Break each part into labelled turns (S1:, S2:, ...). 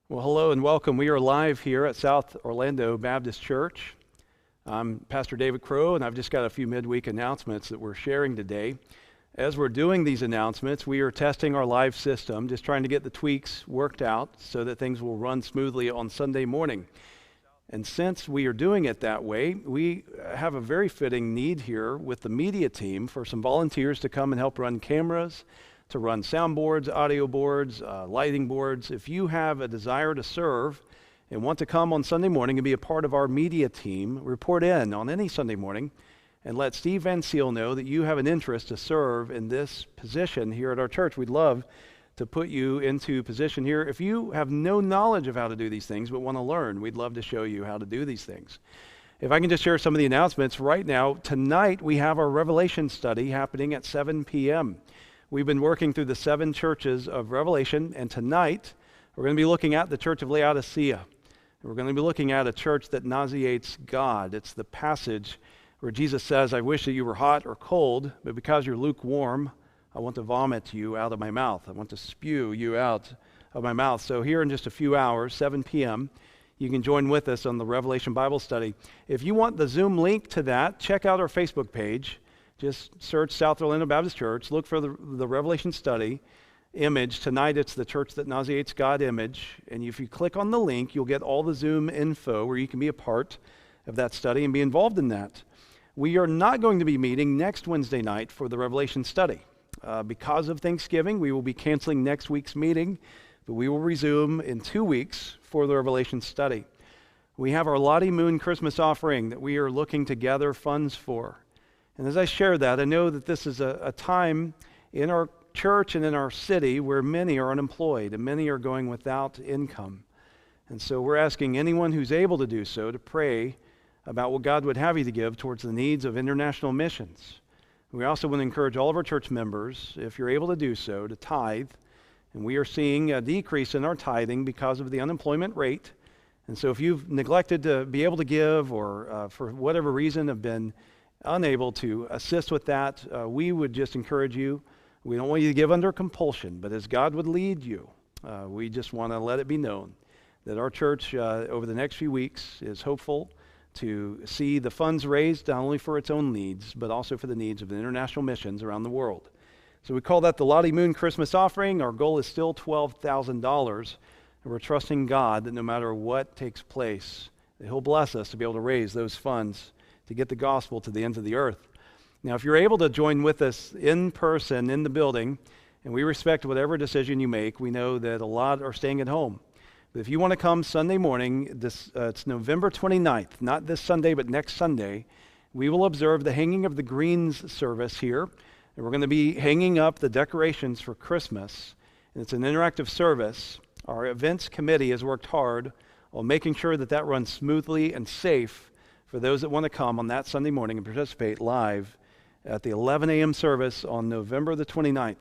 S1: Well, hello and welcome. We are live here at South Orlando Baptist Church. I'm Pastor David Crow, and I've just got a few midweek announcements that we're sharing today. As we're doing these announcements, we are testing our live system, just trying to get the tweaks worked out so that things will run smoothly on Sunday morning. And since we are doing it that way, we have a very fitting need here with the media team for some volunteers to come and help run cameras, to run soundboards, audio boards, lighting boards. If you have a desire to serve and want to come on Sunday morning and be a part of our media team, report in on any Sunday morning and let Steve Van Seal know that you have an interest to serve in this position here at our church. We'd love to put you into position here. If you have no knowledge of how to do these things but want to learn, we'd love to show you how to do these things. If I can just share some of the announcements right now, tonight we have our Revelation study happening at 7 p.m. We've been working through the 7 churches of Revelation, and tonight we're going to be looking at the church of Laodicea. We're going to be looking at a church that nauseates God. It's the passage where Jesus says, I wish that you were hot or cold, but because you're lukewarm, I want to vomit you out of my mouth. I want to spew you out of my mouth. So here in just a few hours, 7 p.m., you can join with us on the Revelation Bible study. If you want the Zoom link to that, check out our Facebook page. Just search South Orlando Baptist Church. Look for the Revelation study image. Tonight it's the Church That Nauseates God image. And if you click on the link, you'll get all the Zoom info where you can be a part of that study and be involved in that. We are not going to be meeting next Wednesday night for the Revelation study. Because of Thanksgiving, we will be canceling next week's meeting, but we will resume in 2 weeks for the Revelation study. We have our Lottie Moon Christmas offering that we are looking to gather funds for. And as I share that, I know that this is a time in our church and in our city where many are unemployed and many are going without income. And so we're asking anyone who's able to do so to pray about what God would have you to give towards the needs of international missions. We also want to encourage all of our church members, if you're able to do so, to tithe. And we are seeing a decrease in our tithing because of the unemployment rate. And so if you've neglected to be able to give or for whatever reason have been unable to assist with that, we would just encourage you. We don't want you to give under compulsion, but as God would lead you, we just want to let it be known that our church over the next few weeks is hopeful to see the funds raised not only for its own needs, but also for the needs of the international missions around the world. So we call that the Lottie Moon Christmas offering. Our goal is still $12,000, and we're trusting God that no matter what takes place, that He'll bless us to be able to raise those funds to get the gospel to the ends of the earth. Now, if you're able to join with us in person in the building, and we respect whatever decision you make, we know that a lot are staying at home. But if you want to come Sunday morning, it's November 29th, not this Sunday, but next Sunday, we will observe the hanging of the greens service here. And we're going to be hanging up the decorations for Christmas. And it's an interactive service. Our events committee has worked hard on making sure that that runs smoothly and safe for those that want to come on that Sunday morning and participate live at the 11 a.m. service on November the 29th.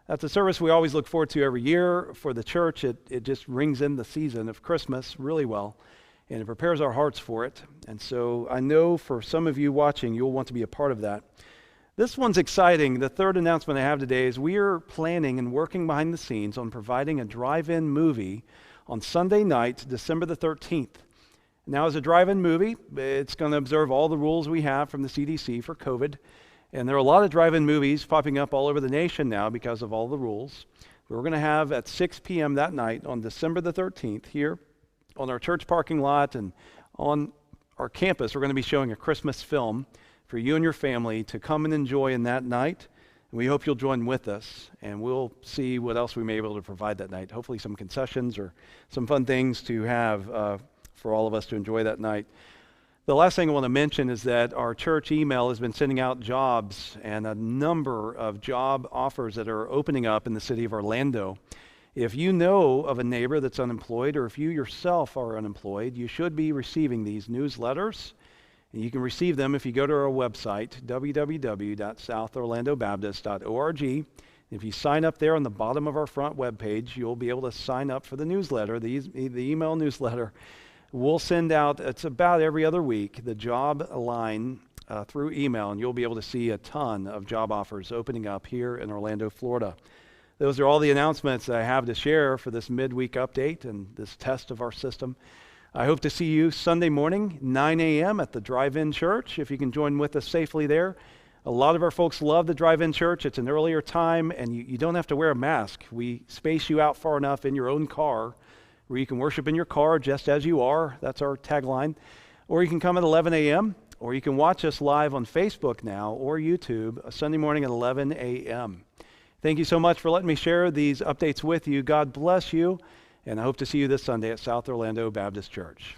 S1: That's a service we always look forward to every year for the church. It just rings in the season of Christmas really well, and it prepares our hearts for it. And so I know for some of you watching, you'll want to be a part of that. This one's exciting. The third announcement I have today is we are planning and working behind the scenes on providing a drive-in movie on Sunday night, December the 13th. Now, as a drive-in movie, it's going to observe all the rules we have from the CDC for COVID. And there are a lot of drive-in movies popping up all over the nation now because of all the rules. We're going to have at 6 p.m. that night on December the 13th here on our church parking lot and on our campus, we're going to be showing a Christmas film for you and your family to come and enjoy in that night. And we hope you'll join with us, and we'll see what else we may be able to provide that night. Hopefully some concessions or some fun things to have for all of us to enjoy that night. The last thing I want to mention is that our church email has been sending out jobs and a number of job offers that are opening up in the city of Orlando. If you know of a neighbor that's unemployed, or if you yourself are unemployed, you should be receiving these newsletters. And you can receive them if you go to our website, www.southorlandobaptist.org. If you sign up there on the bottom of our front webpage, you'll be able to sign up for the newsletter, the email newsletter. We'll send out, it's about every other week, the job line through email, and you'll be able to see a ton of job offers opening up here in Orlando, Florida. those are all the announcements I have to share for this midweek update and this test of our system. I hope to see you Sunday morning, 9 a.m. at the drive-in church, if you can join with us safely there. A lot of our folks love the drive-in church. It's an earlier time, and you don't have to wear a mask. We space you out far enough in your own car where you can worship in your car just as you are. That's our tagline. Or you can come at 11 a.m., or you can watch us live on Facebook now or YouTube, Sunday morning at 11 a.m. Thank you so much for letting me share these updates with you. God bless you. And I hope to see you this Sunday at South Orlando Baptist Church.